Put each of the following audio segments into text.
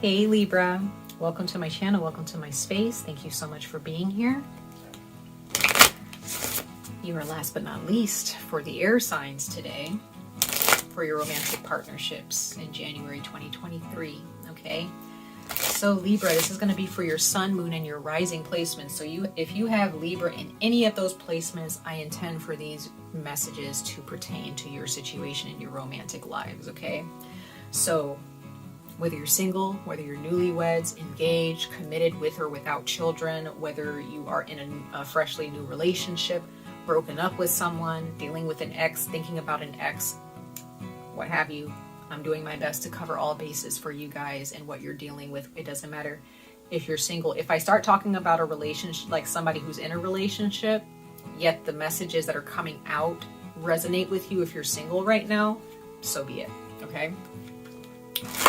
Hey Libra, welcome to my channel, welcome to my space. Thank you so much for being here. You are last but not least for the air signs today for your romantic partnerships in January 2023, okay? So Libra, this is going to be for your sun, moon, and your rising placements. So if you have Libra in any of those placements, I intend for these messages to pertain to your situation in your romantic lives, okay? So whether you're single, whether you're newlyweds, engaged, committed with or without children, whether you are in a freshly new relationship, broken up with someone, dealing with an ex, thinking about an ex, what have you, I'm doing my best to cover all bases for you guys and what you're dealing with. It doesn't matter if you're single. If I start talking about a relationship, like somebody who's in a relationship, yet the messages that are coming out resonate with you if you're single right now, so be it, okay?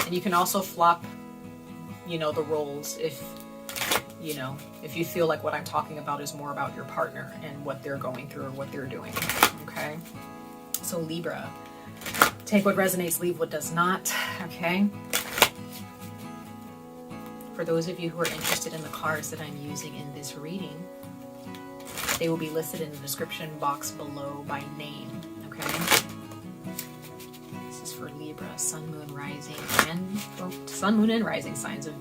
And you can also flop, the roles if you feel like what I'm talking about is more about your partner and what they're going through or what they're doing, okay? So Libra, take what resonates, leave what does not, okay? For those of you who are interested in the cards that I'm using in this reading, they will be listed in the description box below by name, okay? For Libra, sun, moon, rising, and sun, moon, and rising signs of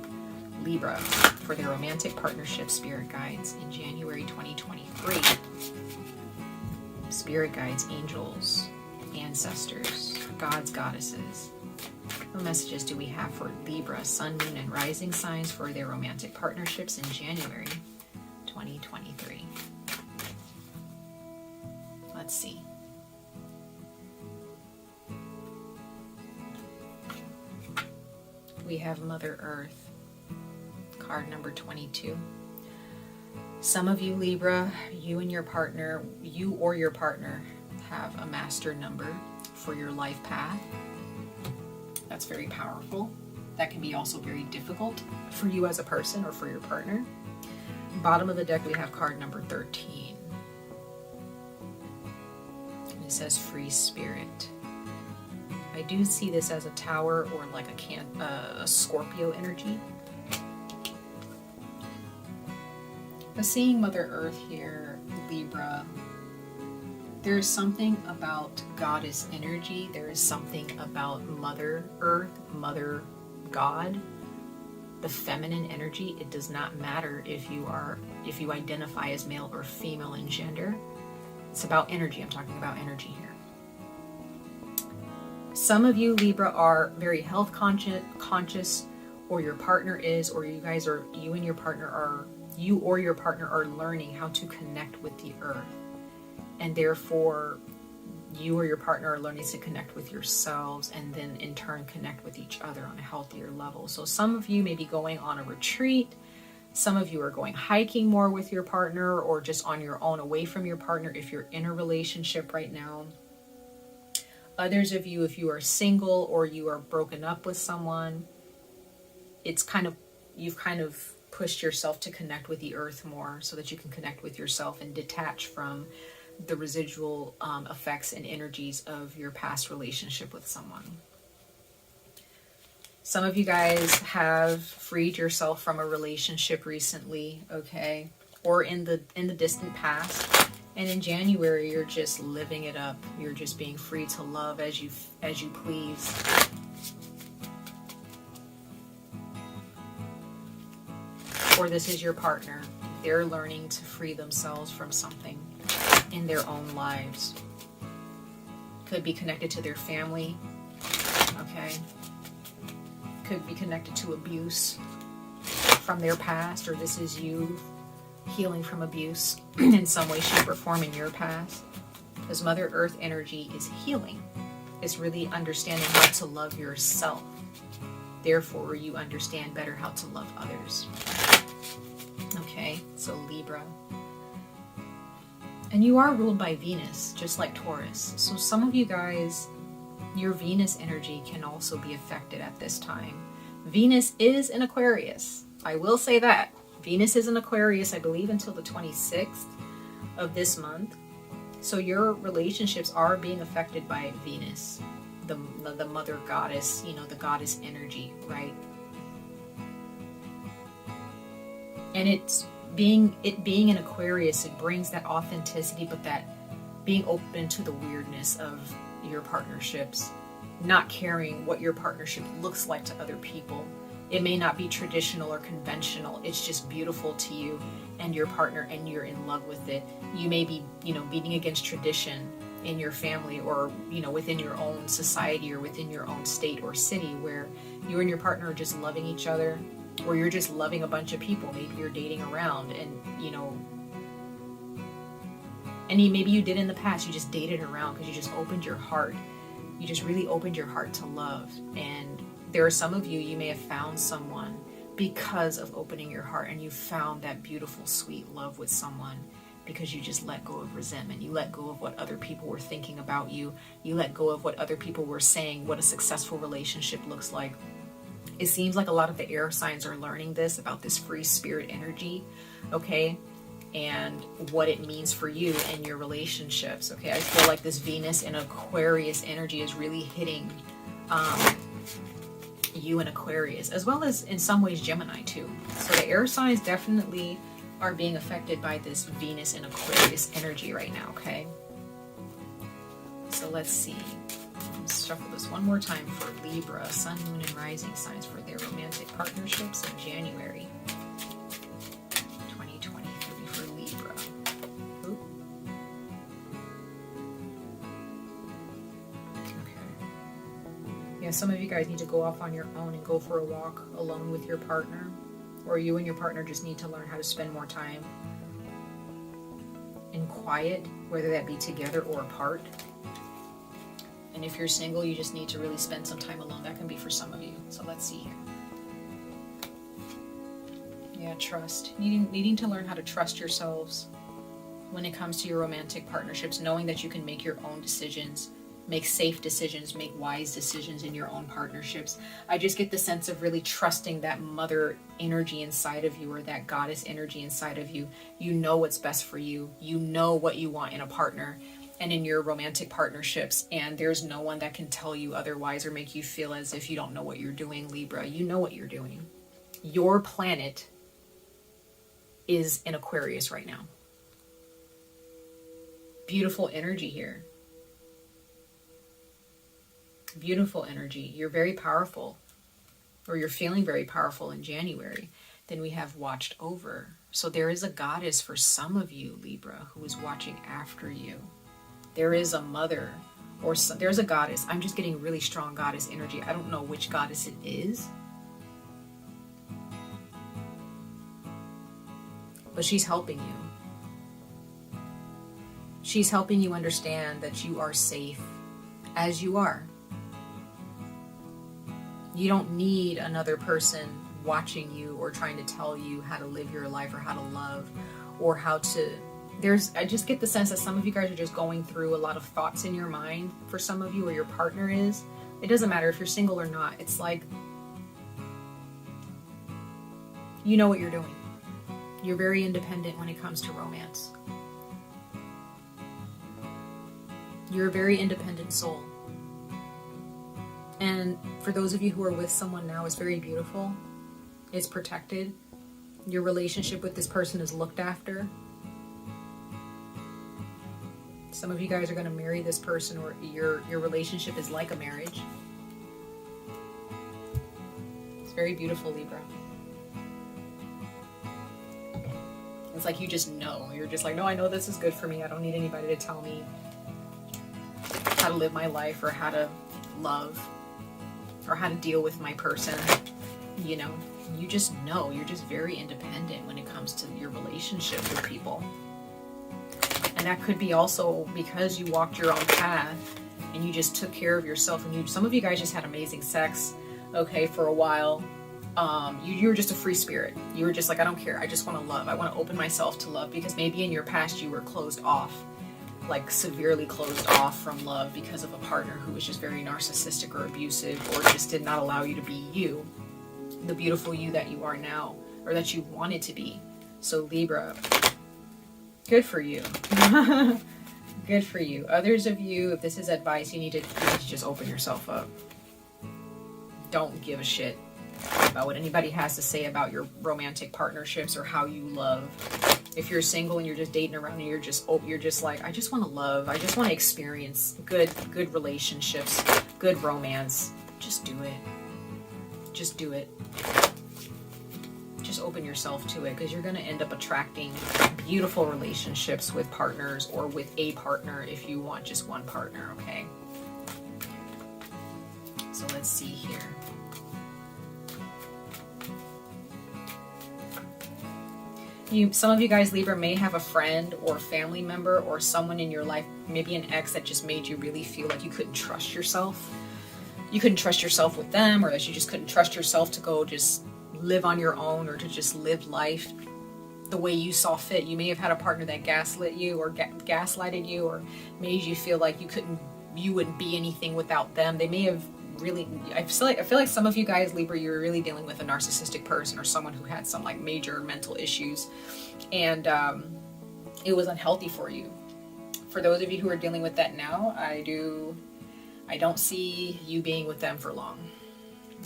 Libra for their romantic partnership spirit guides in January 2023. Spirit guides, angels, ancestors, gods, goddesses. What messages do we have for Libra, sun, moon, and rising signs for their romantic partnerships in January 2023? Let's see. We have Mother Earth, card number 22. Some of you Libra, you or your partner have a master number for your life path. That's very powerful. That can be also very difficult for you as a person or for your partner. Bottom of the deck we have card number 13. And it says free spirit. I do see this as a tower or like a Scorpio energy. But seeing Mother Earth here, Libra, there's something about goddess energy. There is something about Mother Earth, Mother God, the feminine energy. It does not matter if you identify as male or female in gender. It's about energy. I'm talking about energy here. Some of you Libra are very health conscious, or your partner is, or you or your partner are learning how to connect with the earth, and therefore you or your partner are learning to connect with yourselves and then in turn connect with each other on a healthier level. So some of you may be going on a retreat. Some of you are going hiking more with your partner or just on your own away from your partner if you're in a relationship right now. Others of you, if you are single or you are broken up with someone, you've kind of pushed yourself to connect with the earth more so that you can connect with yourself and detach from the residual effects and energies of your past relationship with someone. Some of you guys have freed yourself from a relationship recently, okay, or in the distant past. And in January, you're just living it up. You're just being free to love as you please. Or this is your partner. They're learning to free themselves from something in their own lives. Could be connected to their family, okay? Could be connected to abuse from their past, or this is you healing from abuse in some way, shape, or form in your past. Because Mother Earth energy is healing. It's really understanding how to love yourself. Therefore, you understand better how to love others. Okay, so Libra. And you are ruled by Venus, just like Taurus. So some of you guys, your Venus energy can also be affected at this time. Venus is in Aquarius. I will say that. Venus is in Aquarius, I believe, until the 26th of this month. So your relationships are being affected by Venus, the mother goddess, the goddess energy, right? And it's being an Aquarius, it brings that authenticity, but that being open to the weirdness of your partnerships, not caring what your partnership looks like to other people. It may not be traditional or conventional. It's just beautiful to you and your partner, and you're in love with it. You may be, beating against tradition in your family, or, within your own society, or within your own state or city, where you and your partner are just loving each other, or you're just loving a bunch of people. Maybe you're dating around, and, maybe you did in the past, you just dated around because you just opened your heart. You just really opened your heart to love. And there are some of you, you may have found someone because of opening your heart, and you found that beautiful, sweet love with someone because you just let go of resentment. You let go of what other people were thinking about you. You let go of what other people were saying, what a successful relationship looks like. It seems like a lot of the air signs are learning this about this free spirit energy, okay? And what it means for you and your relationships, okay? I feel like this Venus in Aquarius energy is really hitting you in Aquarius, as well as in some ways Gemini too. So the air signs definitely are being affected by this Venus in Aquarius energy right now, okay? So let's see. Let's shuffle this one more time for Libra, Sun, Moon, and Rising signs for their romantic partnerships in January 2023 for Libra. Ooh. Okay. Yeah, some of you guys need to go off on your own and go for a walk alone with your partner, or you and your partner just need to learn how to spend more time in quiet, whether that be together or apart. And if you're single, you just need to really spend some time alone. That can be for some of you. So let's see here. Yeah, trust. Needing to learn how to trust yourselves when it comes to your romantic partnerships, knowing that you can make your own decisions, make safe decisions, make wise decisions in your own partnerships. I just get the sense of really trusting that mother energy inside of you, or that goddess energy inside of you. You know what's best for you. You know what you want in a partner and in your romantic partnerships, and there's no one that can tell you otherwise or make you feel as if you don't know what you're doing, Libra. You know what you're doing. Your planet is in Aquarius right now. Beautiful energy here. Beautiful energy. You're very powerful, or you're feeling very powerful in January. Then we have watched over. So there is a goddess for some of you, Libra, who is watching after you. There is a mother, or there's a goddess. I'm just getting really strong goddess energy. I don't know which goddess it is, but she's helping you. She's helping you understand that you are safe as you are. You don't need another person watching you or trying to tell you how to live your life, or how to love, or how to... I just get the sense that some of you guys are just going through a lot of thoughts in your mind. For some of you, or your partner is. It doesn't matter if you're single or not. It's like, you know what you're doing. You're very independent when it comes to romance. You're a very independent soul. And for those of you who are with someone now, it's very beautiful. It's protected. Your relationship with this person is looked after. Some of you guys are going to marry this person, or your relationship is like a marriage. It's very beautiful, Libra. It's like you just know. You're just like, no, I know this is good for me. I don't need anybody to tell me how to live my life, or how to love, or how to deal with my person. You know, you just know. You're just very independent when it comes to your relationship with people. And that could be also because you walked your own path and you just took care of yourself. And some of you guys just had amazing sex, okay, for a while. You were just a free spirit. You were just like, I don't care. I just want to love. I want to open myself to love, because maybe in your past you were closed off, like severely closed off from love because of a partner who was just very narcissistic or abusive, or just did not allow you to be you, the beautiful you that you are now, or that you wanted to be. So Libra, good for you. Good for you. Others of you, if this is advice, you need to just open yourself up. Don't give a shit about what anybody has to say about your romantic partnerships or how you love. If you're single and you're just dating around and you're just like, I just want to love, I just want to experience good relationships, good romance, just do it. Just do it. Just open yourself to it, because you're going to end up attracting beautiful relationships with partners, or with a partner if you want just one partner, okay? So let's see here. Some of you guys, Libra, may have a friend or family member or someone in your life, maybe an ex, that just made you really feel like you couldn't trust yourself. You couldn't trust yourself with them, or that you just couldn't trust yourself to go just live on your own, or to just live life the way you saw fit. You may have had a partner that gaslit you, or gaslighted you, or made you feel like you wouldn't be anything without them. They may have really, I feel like some of you guys, Libra, you're really dealing with a narcissistic person, or someone who had some like major mental issues, and it was unhealthy for you. For those of you who are dealing with that now, I don't see you being with them for long.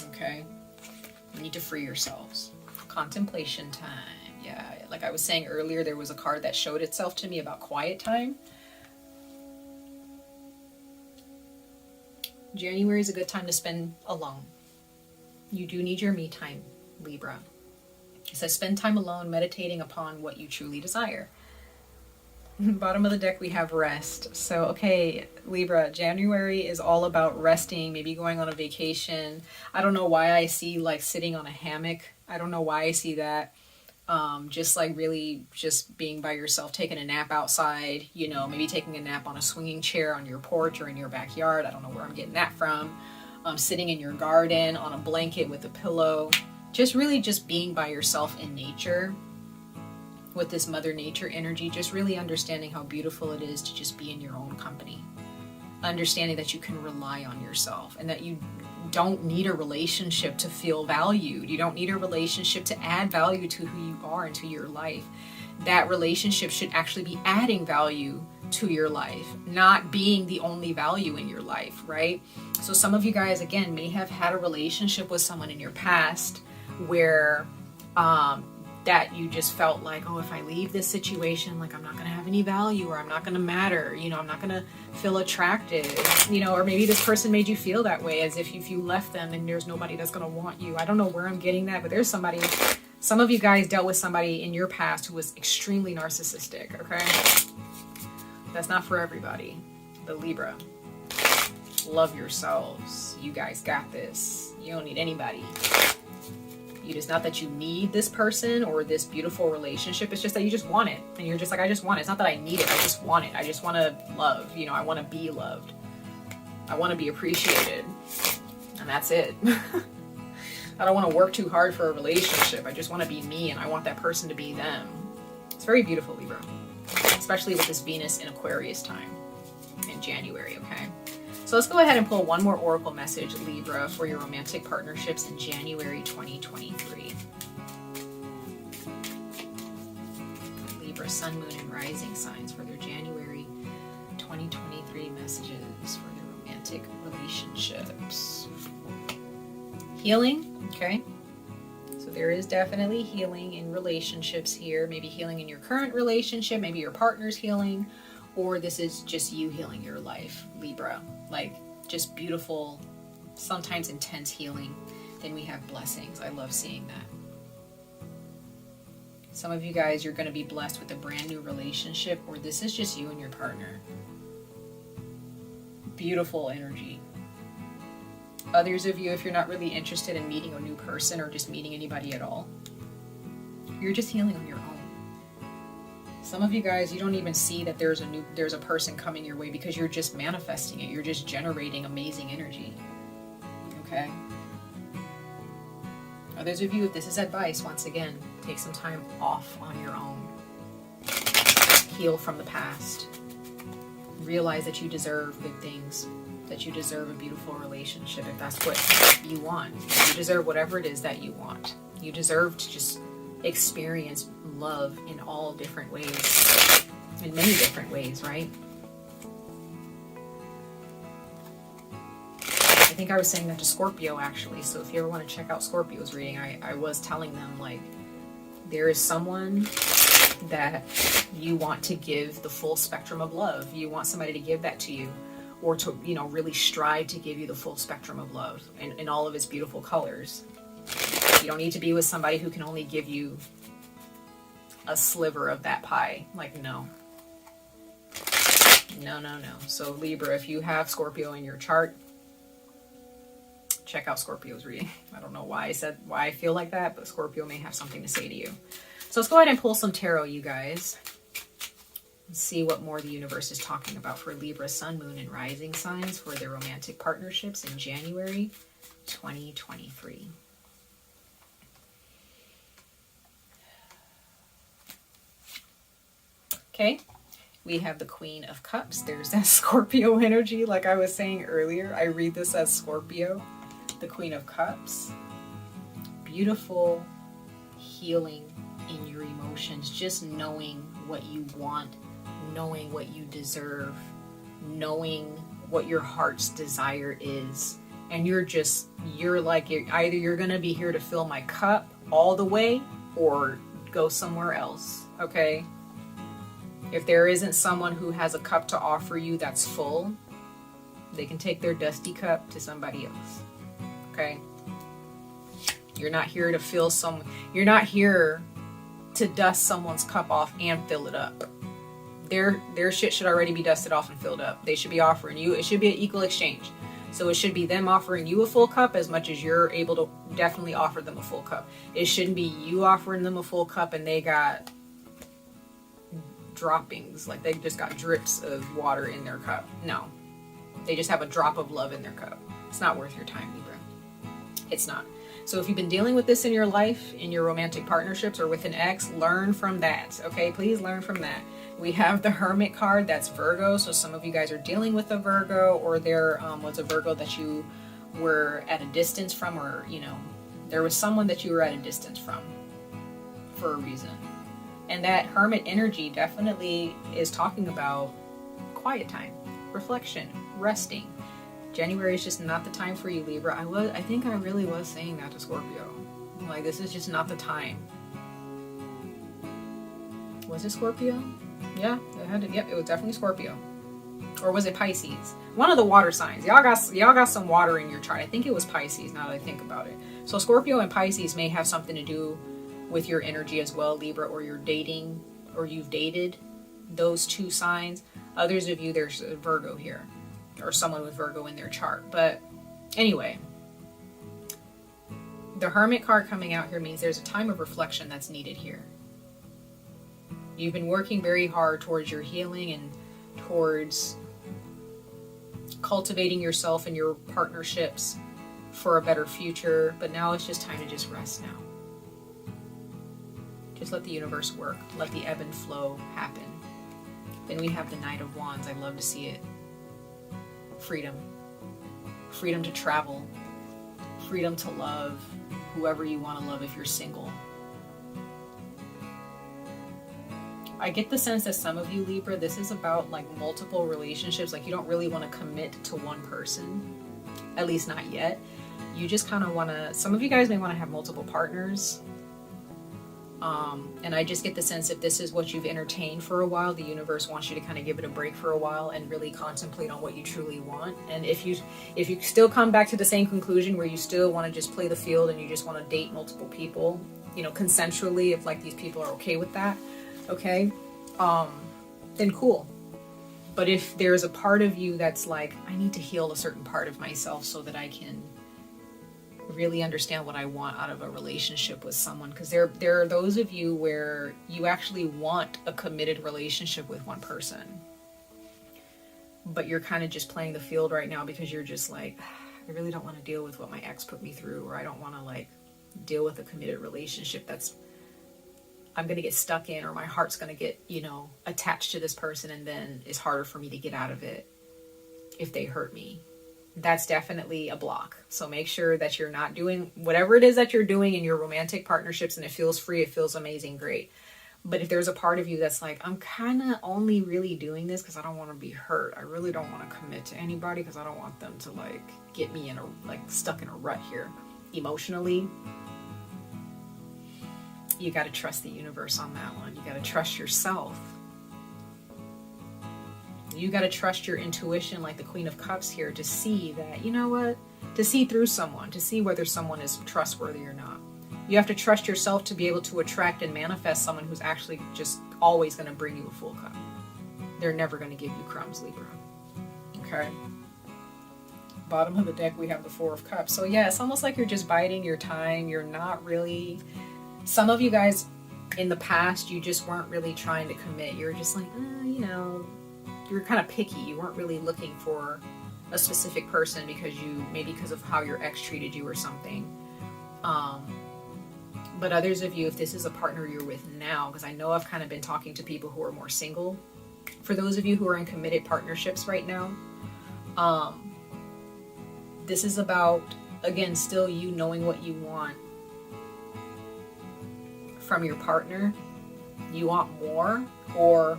Okay, you need to free yourselves. Contemplation time. Yeah, like I was saying earlier, there was a card that showed itself to me about quiet time. January is a good time to spend alone. You do need your me time, Libra. It says spend time alone, meditating upon what you truly desire. Bottom of the deck, we have rest. So, okay, Libra, January is all about resting, maybe going on a vacation. I don't know why I see like sitting on a hammock. I don't know why I see that. Just like really just being by yourself, taking a nap outside, you know, maybe taking a nap on a swinging chair on your porch or in your backyard. I don't know where I'm getting that from. Sitting in your garden on a blanket with a pillow, just really just being by yourself in nature with this Mother Nature energy, just really understanding how beautiful it is to just be in your own company. Understanding that you can rely on yourself, and that you don't need a relationship to feel valued. You don't need a relationship to add value to who you are and to your life. That relationship should actually be adding value to your life, not being the only value in your life, right? So some of you guys, again, may have had a relationship with someone in your past where that you just felt like, oh, if I leave this situation, like I'm not going to have any value, or I'm not going to matter, you know, I'm not going to feel attractive, you know, or maybe this person made you feel that way, as if you left them and there's nobody that's going to want you. I don't know where I'm getting that, but there's somebody, some of you guys dealt with somebody in your past who was extremely narcissistic, okay? That's not for everybody. The Libra, love yourselves. You guys got this. You don't need anybody. It's not that you need this person or this beautiful relationship. It's just that you just want it. And you're just like, I just want it. It's not that I need it. I just want it. I just want to love. You know, I want to be loved. I want to be appreciated. And that's it. I don't want to work too hard for a relationship. I just want to be me, and I want that person to be them. It's very beautiful, Libra. Especially with this Venus in Aquarius time in January, okay? So let's go ahead and pull one more oracle message, Libra, for your romantic partnerships in January 2023. Libra, Sun, Moon, and Rising signs for their January 2023 messages for their romantic relationships. Healing, okay? So there is definitely healing in relationships here. Maybe healing in your current relationship, maybe your partner's healing, or this is just you healing your life, Libra. Like just beautiful, sometimes intense healing. Then we have blessings. I love seeing that. Some of you guys, you're going to be blessed with a brand new relationship, or this is just you and your partner. Beautiful energy. Others of you, if you're not really interested in meeting a new person or just meeting anybody at all, you're just healing on your own. Some of you guys, you don't even see that there's a person coming your way, because you're just manifesting it. You're just generating amazing energy. Okay? Others of you, if this is advice, once again, take some time off on your own. Heal from the past. Realize that you deserve good things. That you deserve a beautiful relationship if that's what you want. You deserve whatever it is that you want. You deserve to just experience love in all different ways, in many different ways, right? think I was saying that to Scorpio actually. So if you ever want to check out Scorpio's reading, I was telling them like, there is someone that you want to give the full spectrum of love. You want somebody to give that to you, or to, you know, really strive to give you the full spectrum of love in all of its beautiful colors. You don't need to be with somebody who can only give you a sliver of that pie. Like, no. No, no, no. So Libra, if you have Scorpio in your chart, check out Scorpio's reading. I don't know why I feel like that, but Scorpio may have something to say to you. So let's go ahead and pull some tarot, you guys. Let's see what more the universe is talking about for Libra, Sun, Moon, and Rising signs for their romantic partnerships in January 2023. Okay, we have the Queen of Cups. There's that Scorpio energy. Like I was saying earlier, I read this as Scorpio. The Queen of Cups. Beautiful healing in your emotions. Just knowing what you want, knowing what you deserve, knowing what your heart's desire is. And you're like, either you're going to be here to fill my cup all the way or go somewhere else. Okay? If there isn't someone who has a cup to offer you that's full, they can take their dusty cup to somebody else. Okay? You're not here to fill you're not here to dust someone's cup off and fill it up. Their shit should already be dusted off and filled up. They should be offering you, it should be an equal exchange. So it should be them offering you a full cup as much as you're able to definitely offer them a full cup. It shouldn't be you offering them a full cup and they got droppings, like they just got drips of water in their cup. No, they just have a drop of love in their cup. It's not worth your time, Libra. It's not. So if you've been dealing with this in your life, in your romantic partnerships or with an ex, learn from that. Okay, please learn from that. We have the Hermit card. That's Virgo. So some of you guys are dealing with a Virgo, or there was a Virgo that you were at a distance from, or you know, there was someone that you were at a distance from for a reason. And that Hermit energy definitely is talking about quiet time, reflection, resting. January is just not the time for you, Libra. I think I really was saying that to Scorpio. Like, this is just not the time. Was it Scorpio? Yeah, yep, it was definitely Scorpio. Or was it Pisces? One of the water signs. Y'all got some water in your chart. I think it was Pisces now that I think about it. So Scorpio and Pisces may have something to do with your energy as well, Libra, or you're dating, or you've dated those two signs. Others of you, there's a Virgo here, or someone with Virgo in their chart. But anyway, the Hermit card coming out here means there's a time of reflection that's needed here. You've been working very hard towards your healing and towards cultivating yourself and your partnerships for a better future, but now it's just time to just rest now. Just let the universe work. Let the ebb and flow happen. Then we have the Knight of Wands. I love to see it. Freedom. Freedom to travel. Freedom to love whoever you want to love if you're single. I get the sense that some of you, Libra, this is about like multiple relationships. Like you don't really want to commit to one person. At least not yet. You just kind of want to, some of you guys may want to have multiple partners. And I just get the sense if this is what you've entertained for a while, the universe wants you to kind of give it a break for a while and really contemplate on what you truly want. And if you still come back to the same conclusion where you still want to just play the field and you just want to date multiple people, you know, consensually, if like these people are okay with that, okay, then cool. But if there's a part of you that's like, I need to heal a certain part of myself so that I can really understand what I want out of a relationship with someone, because there are those of you where you actually want a committed relationship with one person, but you're kind of just playing the field right now because you're just like, I really don't want to deal with what my ex put me through, or I don't want to like deal with a committed relationship that's I'm going to get stuck in, or my heart's going to get, you know, attached to this person, and then it's harder for me to get out of it if they hurt me. That's definitely a block. So make sure that you're not doing whatever it is that you're doing in your romantic partnerships, and it feels free, it feels amazing, great. But if there's a part of you that's like, I'm kind of only really doing this because I don't want to be hurt. I really don't want to commit to anybody because I don't want them to like get me in a like stuck in a rut here emotionally. You got to trust the universe on that one. You got to trust yourself. You got to trust your intuition, like the Queen of Cups here, to see that, you know what, to see through someone, to see whether someone is trustworthy or not. You have to trust yourself to be able to attract and manifest someone who's actually just always going to bring you a full cup. They're never going to give you crumbs, Libra. Okay. Bottom of the deck, we have the Four of Cups. So yeah, it's almost like you're just biding your time. You're not really, some of you guys in the past, you just weren't really trying to commit. You're just like, you know, you're kind of picky. You weren't really looking for a specific person because maybe because of how your ex treated you or something. But others of you, if this is a partner you're with now, because I know I've kind of been talking to people who are more single. For those of you who are in committed partnerships right now, this is about, again, still you knowing what you want from your partner. You want more, or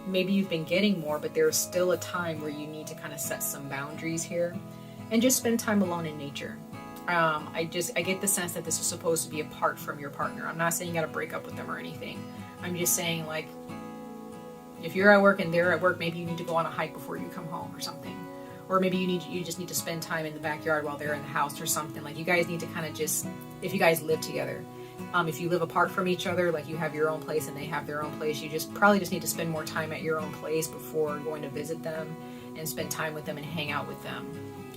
maybe you've been getting more, but there's still a time where you need to kind of set some boundaries here and just spend time alone in nature. I get the sense that this is supposed to be apart from your partner. I'm not saying you got to break up with them or anything. I'm just saying, like, if you're at work and they're at work, maybe you need to go on a hike before you come home or something. Or maybe you just need to spend time in the backyard while they're in the house or something. Like, you guys need to kind of just, if you guys live together, if you live apart from each other, like you have your own place and they have their own place, you probably just need to spend more time at your own place before going to visit them and spend time with them and hang out with them.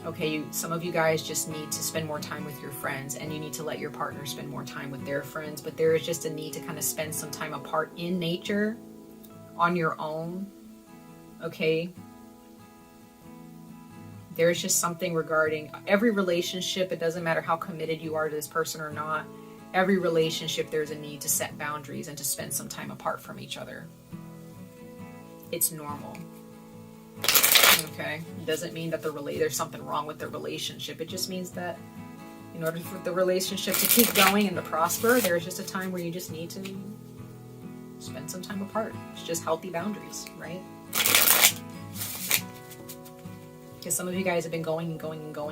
Okay, some of you guys just need to spend more time with your friends, and you need to let your partner spend more time with their friends, but there is just a need to kind of spend some time apart in nature on your own. Okay, there's just something regarding every relationship. It doesn't matter how committed you are to this person or not. Every relationship, there's a need to set boundaries and to spend some time apart from each other. It's normal. Okay, it doesn't mean that there's something wrong with the relationship. It just means that in order for the relationship to keep going and to prosper, there's just a time where you just need to spend some time apart. It's just healthy boundaries, right? Because some of you guys have been going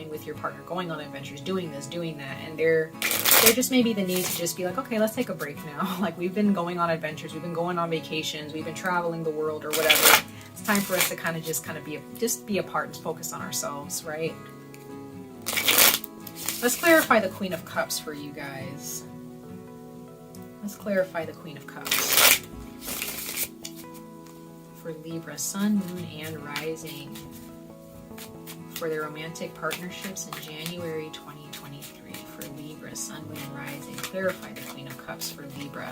with your partner, going on adventures, doing this, doing that, and there just may be the need to just be like, okay, let's take a break now. Like, we've been going on adventures, we've been going on vacations, we've been traveling the world or whatever. It's time for us to kind of be apart and focus on ourselves, right? Let's clarify the Queen of Cups for you guys. Let's clarify the Queen of Cups for Libra, Sun, Moon, and Rising for their romantic partnerships in January 2023. For Libra, Sun, Moon, and Rising. Clarify the Queen of Cups for Libra,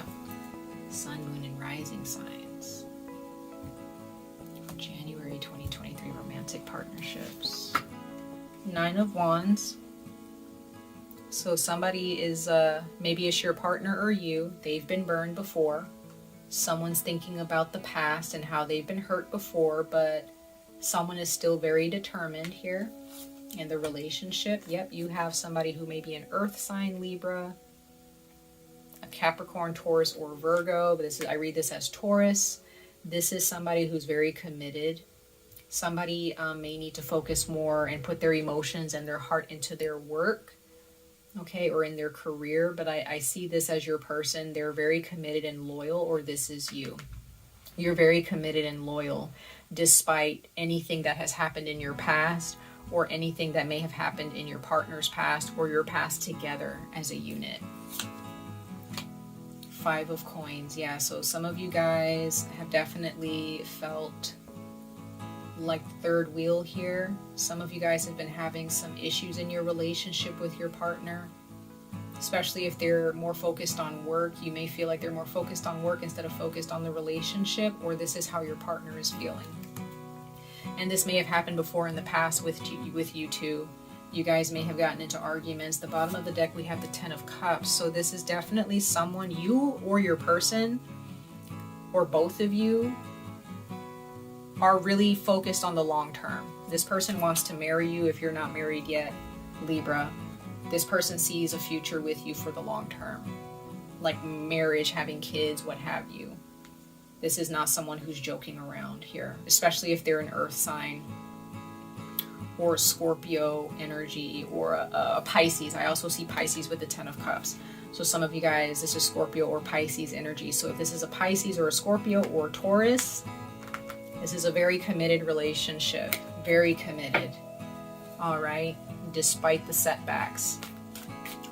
Sun, Moon, and Rising signs for January 2023 romantic partnerships. Nine of Wands. So somebody is, maybe it's your partner or you. They've been burned before. Someone's thinking about the past and how they've been hurt before, but someone is still very determined here in the relationship. Yep, you have somebody who may be an earth sign, Libra, a Capricorn, Taurus, or Virgo, but I read this as Taurus. This is somebody who's very committed. Somebody may need to focus more and put their emotions and their heart into their work, okay, or in their career, but I see this as your person. They're very committed and loyal, or this is you. You're very committed and loyal despite anything that has happened in your past or anything that may have happened in your partner's past or your past together as a unit. Five of Coins. Yeah, so some of you guys have definitely felt like the third wheel here. Some of you guys have been having some issues in your relationship with your partner, especially if they're more focused on work. You may feel like they're more focused on work instead of focused on the relationship, or this is how your partner is feeling. And this may have happened before in the past with you two. You guys may have gotten into arguments. The bottom of the deck, we have the Ten of Cups. So this is definitely someone, you or your person, or both of you, are really focused on the long term. This person wants to marry you if you're not married yet, Libra. This person sees a future with you for the long term, like marriage, having kids, what have you. This is not someone who's joking around here, especially if they're an earth sign or a Scorpio energy or a Pisces. I also see Pisces with the 10 of Cups. So some of you guys, this is Scorpio or Pisces energy. So if this is a Pisces or a Scorpio or Taurus, this is a very committed relationship. Very committed. All right. Despite the setbacks.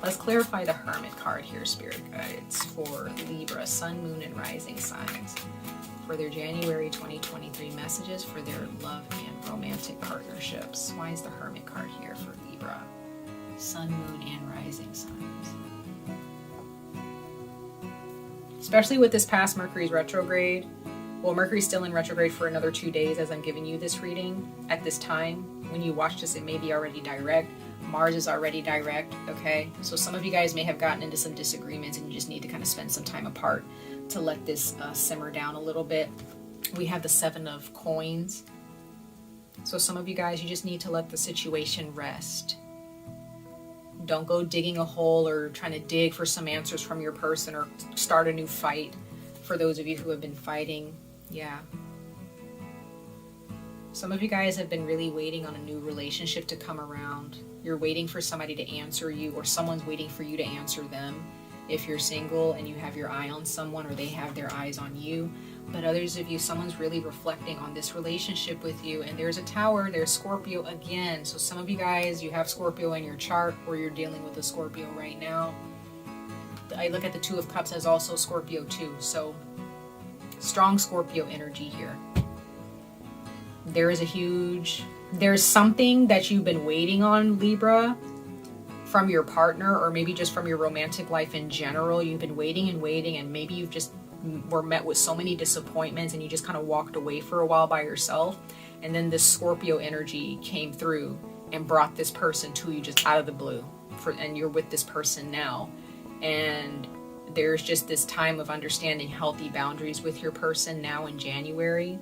Let's clarify the Hermit card here, Spirit Guides, for Libra, Sun, Moon, and Rising signs. For their January 2023 messages for their love and romantic partnerships. Why is the Hermit card here for Libra? Sun, Moon, and Rising signs. Especially with this past Mercury's retrograde. Well, Mercury's still in retrograde for another 2 days as I'm giving you this reading. At this time, when you watch this, it may be already direct. Mars is already direct, okay? So some of you guys may have gotten into some disagreements and you just need to kind of spend some time apart to let this simmer down a little bit. We have the 7 of Coins. So some of you guys, you just need to let the situation rest. Don't go digging a hole or trying to dig for some answers from your person or start a new fight. For those of you who have been fighting, yeah. Some of you guys have been really waiting on a new relationship to come around. You're waiting for somebody to answer you, or someone's waiting for you to answer them. If you're single and you have your eye on someone, or they have their eyes on you. But others of you, someone's really reflecting on this relationship with you. And there's a Tower, there's Scorpio again. So some of you guys, you have Scorpio in your chart, or you're dealing with a Scorpio right now. I look at the 2 of Cups as also Scorpio too. So strong Scorpio energy here. There's something that you've been waiting on, Libra, from your partner, or maybe just from your romantic life in general. You've been waiting and waiting, and maybe you've just were met with so many disappointments and you just kind of walked away for a while by yourself. And then this Scorpio energy came through and brought this person to you just out of the blue. And you're with this person now. And there's just this time of understanding healthy boundaries with your person now in January,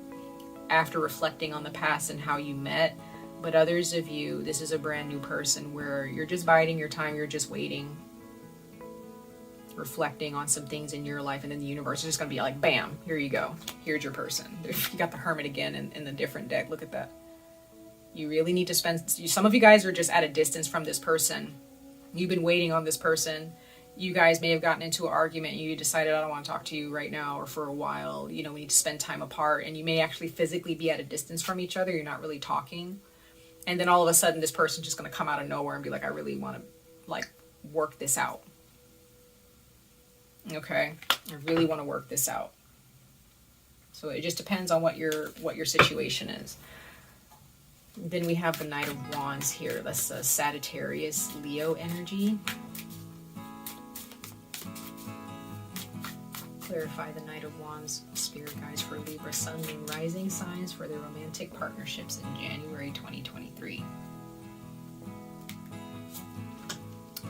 after reflecting on the past and how you met. But others of you, this is a brand new person where you're just biding your time, you're just waiting, reflecting on some things in your life, and then the universe is just going to be like, bam, here you go. Here's your person. You got the Hermit again in the different deck. Look at that. You really need to spend, some of you guys are just at a distance from this person. You've been waiting on this person. You guys may have gotten into an argument and you decided, I don't want to talk to you right now or for a while. You know, we need to spend time apart, and you may actually physically be at a distance from each other. You're not really talking. And then all of a sudden this person's just going to come out of nowhere and be like, I really want to like work this out. Okay. I really want to work this out. So it just depends on what your situation is. Then we have the Knight of Wands here. That's a Sagittarius Leo energy. Clarify the Knight of Wands, Spirit Guides, for Libra, Sun, Moon, Rising signs for their romantic partnerships in January 2023.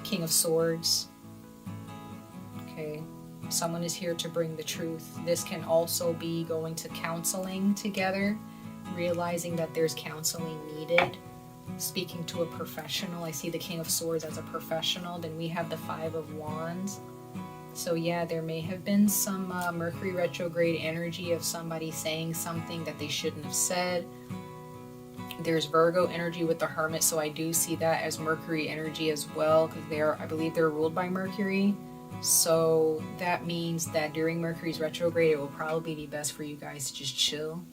King of Swords. Okay. Someone is here to bring the truth. This can also be going to counseling together, realizing that there's counseling needed, speaking to a professional. I see the King of Swords as a professional. Then we have the 5 of Wands. So yeah, there may have been some Mercury retrograde energy of somebody saying something that they shouldn't have said. There's Virgo energy with the Hermit, so I do see that as Mercury energy as well, because I believe they're ruled by Mercury. So that means that during Mercury's retrograde, it will probably be best for you guys to just chill.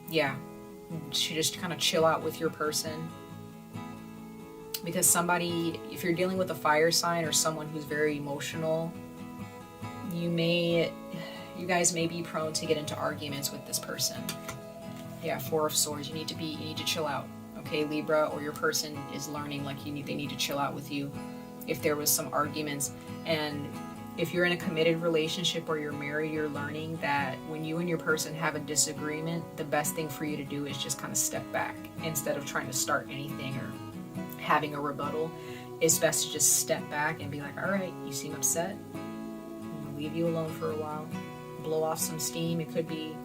Yeah, to just kind of chill out with your person. Because somebody, if you're dealing with a fire sign or someone who's very emotional, you guys may be prone to get into arguments with this person. Yeah, 4 of Swords. You need to chill out. Okay, Libra, or your person is learning like they need to chill out with you if there was some arguments. And if you're in a committed relationship or you're married, you're learning that when you and your person have a disagreement, the best thing for you to do is just kind of step back instead of trying to start anything or having a rebuttal. It's best to just step back and be like, all right, you seem upset. I'm gonna leave you alone for a while. Blow off some steam. It could be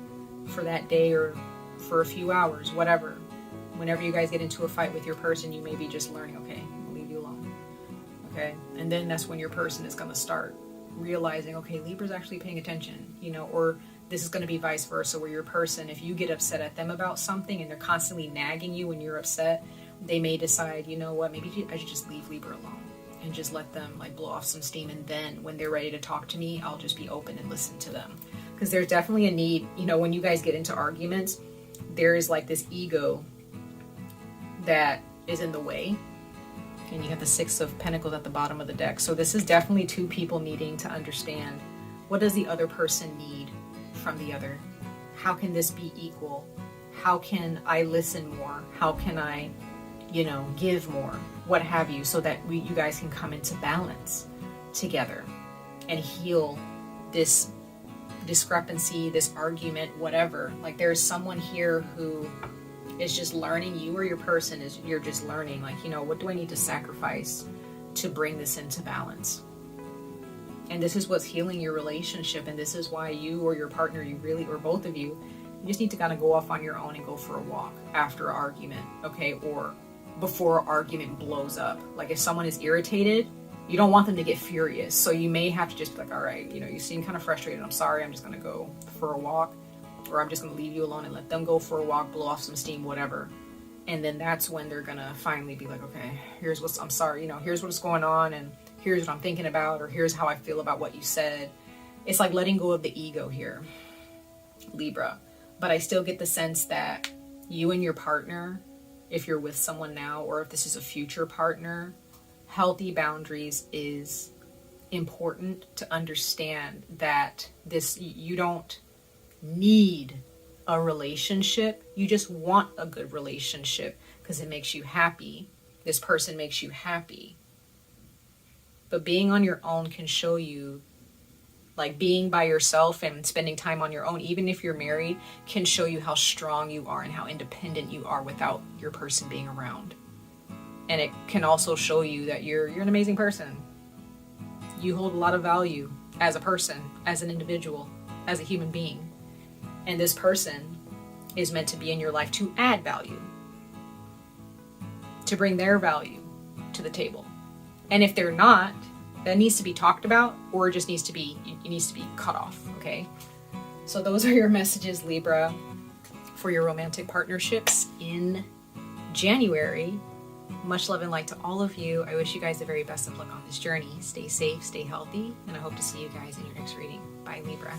for that day or for a few hours, whatever. Whenever you guys get into a fight with your person, you may be just learning, okay, I'll leave you alone. Okay? And then that's when your person is going to start realizing, okay, Libra's actually paying attention, you know, or this is going to be vice versa, where your person, if you get upset at them about something and they're constantly nagging you when you're upset, they may decide, you know what, maybe I should just leave Libra alone and just let them like blow off some steam. And then when they're ready to talk to me, I'll just be open and listen to them. Because there's definitely a need, you know, when you guys get into arguments, there is like this ego that is in the way. And you have the Six of Pentacles at the bottom of the deck. So this is definitely two people needing to understand, what does the other person need from the other? How can this be equal? How can I listen more? How can I, you know, give more? What have you, so that you guys can come into balance together and heal this discrepancy, this argument, whatever. Like there's someone here who is just learning, you or your person is, you're just learning, like, you know, what do I need to sacrifice to bring this into balance? And this is what's healing your relationship. And this is why you or your partner, you really, or both of you, you just need to kind of go off on your own and go for a walk after an argument, okay? Or before an argument blows up. Like if someone is irritated, you don't want them to get furious. So you may have to just be like, all right, you know, you seem kind of frustrated. I'm sorry, I'm just going to go for a walk. Or I'm just going to leave you alone and let them go for a walk, blow off some steam, whatever. And then that's when they're going to finally be like, okay, here's what's, I'm sorry, you know, here's what's going on, and here's what I'm thinking about, or here's how I feel about what you said. It's like letting go of the ego here, Libra. But I still get the sense that you and your partner, if you're with someone now, or if this is a future partner, healthy boundaries is important to understand that this, you don't need a relationship, you just want a good relationship because it makes you happy. This person makes you happy. But being on your own can show you, like being by yourself and spending time on your own, even if you're married, can show you how strong you are and how independent you are without your person being around. And it can also show you that you're an amazing person. You hold a lot of value as a person, as an individual, as a human being. And this person is meant to be in your life to add value, to bring their value to the table. And if they're not, that needs to be talked about, or it just needs to be, it needs to be cut off, okay? So those are your messages, Libra, for your romantic partnerships in January. Much love and light to all of you. I wish you guys the very best of luck on this journey. Stay safe, stay healthy, and I hope to see you guys in your next reading. Bye, Libra.